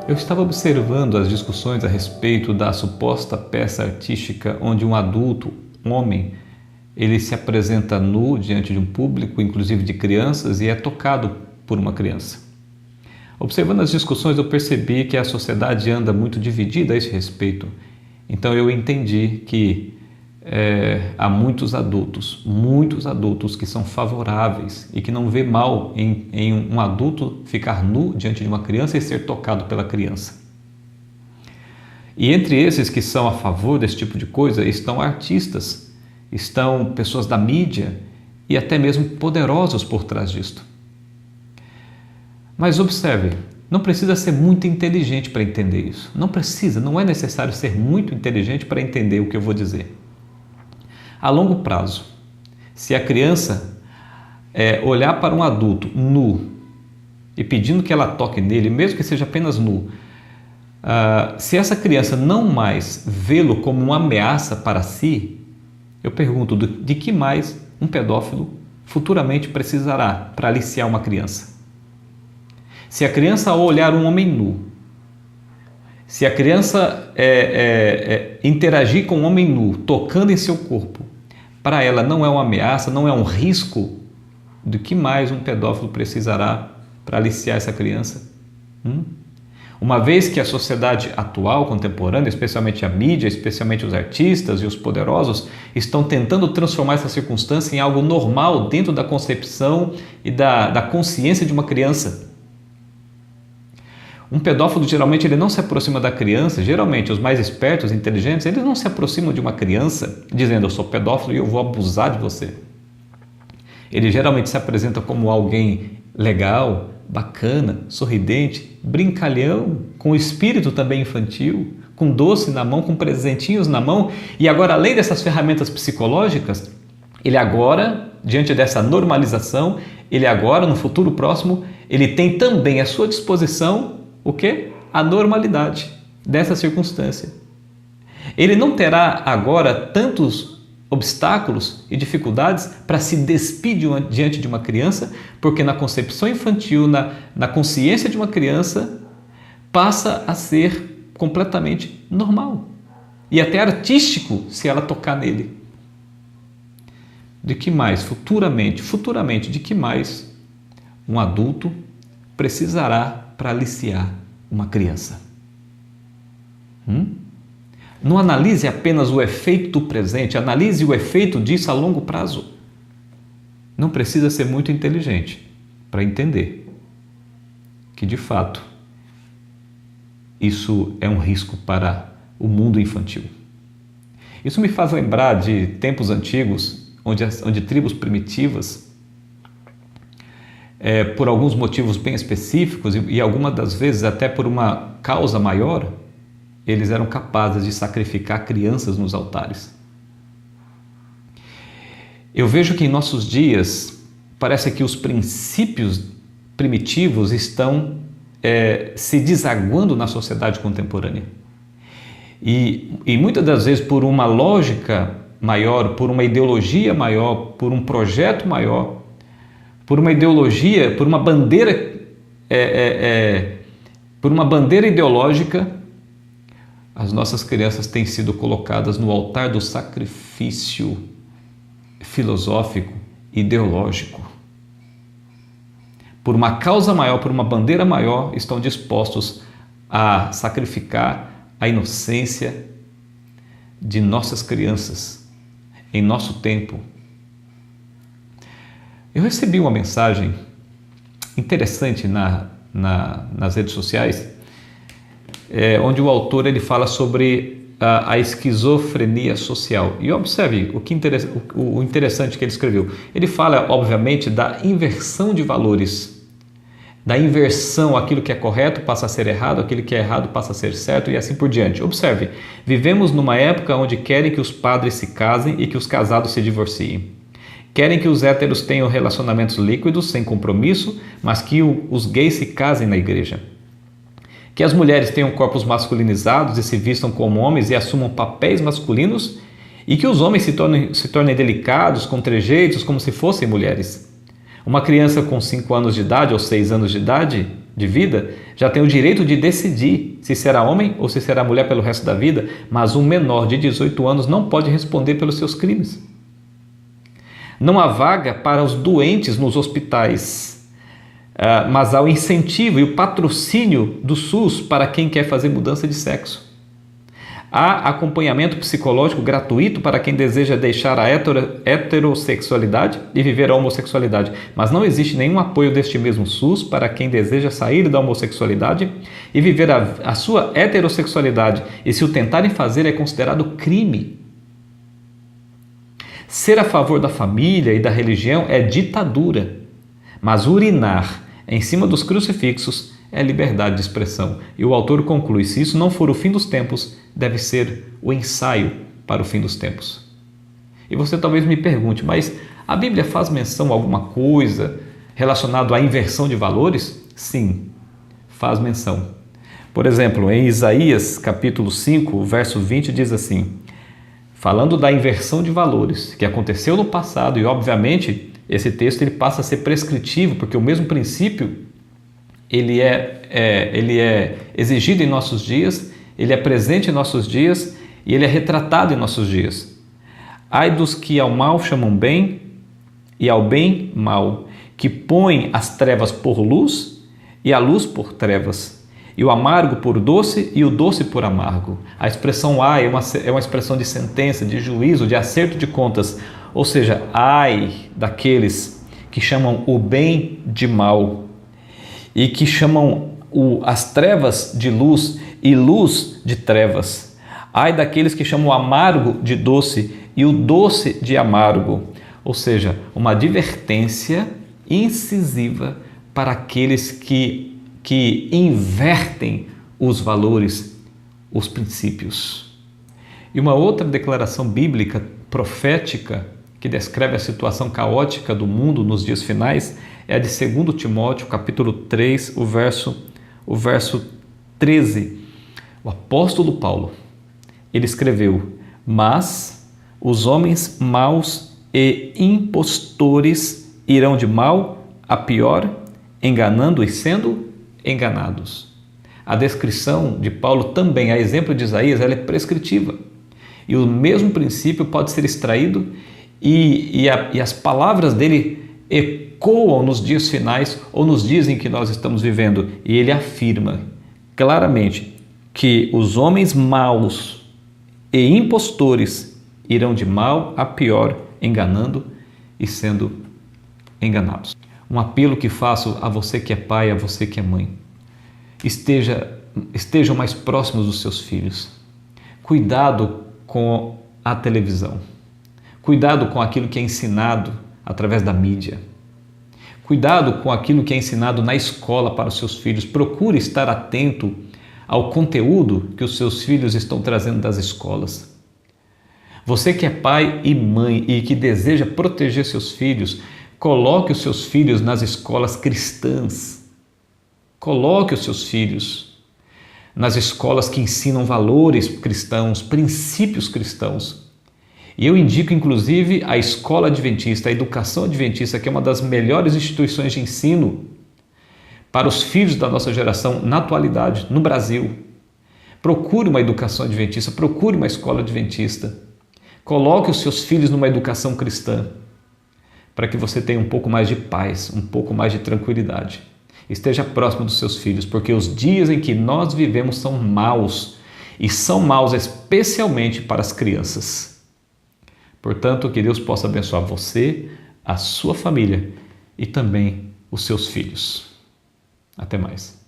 Eu estava observando as discussões a respeito da suposta peça artística onde um adulto, um homem, ele se apresenta nu diante de um público, inclusive de crianças, e é tocado por uma criança. Observando as discussões, eu percebi que a sociedade anda muito dividida a esse respeito. Então eu entendi que há muitos adultos que são favoráveis e que não vê mal em um adulto ficar nu diante de uma criança e ser tocado pela criança. E entre esses que são a favor desse tipo de coisa estão artistas, estão pessoas da mídia e até mesmo poderosos por trás disto. Mas observe, não precisa ser muito inteligente para entender isso. Não é necessário ser muito inteligente para entender o que eu vou dizer. A longo prazo, se a criança olhar para um adulto nu e pedindo que ela toque nele, mesmo que seja apenas nu, se essa criança não mais vê-lo como uma ameaça para si, eu pergunto, de que mais um pedófilo futuramente precisará para aliciar uma criança? Se a criança ao olhar um homem nu, se a criança interagir com um homem nu, tocando em seu corpo, para ela não é uma ameaça, não é um risco, do que mais um pedófilo precisará para aliciar essa criança? Uma vez que a sociedade atual, contemporânea, especialmente a mídia, especialmente os artistas e os poderosos, estão tentando transformar essa circunstância em algo normal dentro da concepção e da consciência de uma criança. Um pedófilo geralmente ele não se aproxima da criança, geralmente os mais espertos, inteligentes, eles não se aproximam de uma criança dizendo eu sou pedófilo e eu vou abusar de você. Ele geralmente se apresenta como alguém legal, bacana, sorridente, brincalhão, com espírito também infantil, com doce na mão, com presentinhos na mão. E agora, além dessas ferramentas psicológicas, ele agora, diante dessa normalização, ele agora, no futuro próximo, ele tem também à sua disposição o quê? A normalidade dessa circunstância. Ele não terá agora tantos obstáculos e dificuldades para se despir diante de uma criança, porque na concepção infantil, na consciência de uma criança, passa a ser completamente normal e até artístico se ela tocar nele. De que mais, futuramente, de que mais um adulto precisará para aliciar uma criança? Não analise apenas o efeito do presente, analise o efeito disso a longo prazo. Não precisa ser muito inteligente para entender que, de fato, isso é um risco para o mundo infantil. Isso me faz lembrar de tempos antigos, onde tribos primitivas, por alguns motivos bem específicos e algumas das vezes até por uma causa maior, eles eram capazes de sacrificar crianças nos altares. Eu vejo que em nossos dias parece que os princípios primitivos estão se desaguando na sociedade contemporânea. E muitas das vezes por uma lógica maior, por uma ideologia maior, por um projeto maior, por uma ideologia, por uma bandeira ideológica, as nossas crianças têm sido colocadas no altar do sacrifício filosófico, ideológico. Por uma causa maior, por uma bandeira maior, estão dispostos a sacrificar a inocência de nossas crianças em nosso tempo. Eu recebi uma mensagem interessante nas redes sociais, onde o autor ele fala sobre a esquizofrenia social. E observe o interessante que ele escreveu. Ele fala, obviamente, da inversão de valores, da inversão, aquilo que é correto passa a ser errado, aquilo que é errado passa a ser certo e assim por diante. Observe, vivemos numa época onde querem que os padres se casem e que os casados se divorciem. Querem que os héteros tenham relacionamentos líquidos, sem compromisso, mas que os gays se casem na igreja. Que as mulheres tenham corpos masculinizados e se vistam como homens e assumam papéis masculinos, e que os homens se tornem delicados, com trejeitos, como se fossem mulheres. Uma criança com 5 anos de idade ou 6 anos de idade de vida já tem o direito de decidir se será homem ou se será mulher pelo resto da vida, mas um menor de 18 anos não pode responder pelos seus crimes. Não há vaga para os doentes nos hospitais, mas há o incentivo e o patrocínio do SUS para quem quer fazer mudança de sexo. Há acompanhamento psicológico gratuito para quem deseja deixar a heterossexualidade e viver a homossexualidade, mas não existe nenhum apoio deste mesmo SUS para quem deseja sair da homossexualidade e viver a sua heterossexualidade, e se o tentarem fazer é considerado crime. Ser a favor da família e da religião é ditadura, mas urinar em cima dos crucifixos é liberdade de expressão. E o autor conclui: se isso não for o fim dos tempos, deve ser o ensaio para o fim dos tempos. E você talvez me pergunte, mas a Bíblia faz menção a alguma coisa relacionada à inversão de valores? Sim, faz menção. Por exemplo, em Isaías capítulo 5, verso 20, diz assim, falando da inversão de valores que aconteceu no passado, e obviamente esse texto ele passa a ser prescritivo, porque o mesmo princípio ele é exigido em nossos dias, ele é presente em nossos dias e ele é retratado em nossos dias. Ai dos que ao mal chamam bem e ao bem mal, que põem as trevas por luz e a luz por trevas, e o amargo por doce e o doce por amargo. A expressão ai é uma expressão de sentença, de juízo, de acerto de contas, ou seja, ai daqueles que chamam o bem de mal e que chamam as trevas de luz e luz de trevas. Ai daqueles que chamam o amargo de doce e o doce de amargo. Ou seja, uma advertência incisiva para aqueles que invertem os valores, os princípios. E uma outra declaração bíblica profética que descreve a situação caótica do mundo nos dias finais é a de 2 Timóteo, capítulo 3, o verso 13. O apóstolo Paulo, ele escreveu: mas os homens maus e impostores irão de mal a pior, enganando e sendo enganados. A descrição de Paulo também, a exemplo de Isaías, ela é prescritiva. E o mesmo princípio pode ser extraído e as palavras dele ecoam nos dias finais ou nos dias em que nós estamos vivendo. E ele afirma claramente que os homens maus e impostores irão de mal a pior, enganando e sendo enganados. Um apelo que faço a você que é pai, a você que é mãe. Estejam mais próximos dos seus filhos. Cuidado com a televisão. Cuidado com aquilo que é ensinado através da mídia. Cuidado com aquilo que é ensinado na escola para os seus filhos. Procure estar atento ao conteúdo que os seus filhos estão trazendo das escolas. Você que é pai e mãe e que deseja proteger seus filhos, coloque os seus filhos nas escolas cristãs. Coloque os seus filhos nas escolas que ensinam valores cristãos, princípios cristãos. E eu indico, inclusive, a Escola Adventista, a Educação Adventista, que é uma das melhores instituições de ensino para os filhos da nossa geração na atualidade, no Brasil. Procure uma educação adventista, procure uma escola adventista. Coloque os seus filhos numa educação cristã, para que você tenha um pouco mais de paz, um pouco mais de tranquilidade. Esteja próximo dos seus filhos, porque os dias em que nós vivemos são maus, e são maus especialmente para as crianças. Portanto, que Deus possa abençoar você, a sua família e também os seus filhos. Até mais.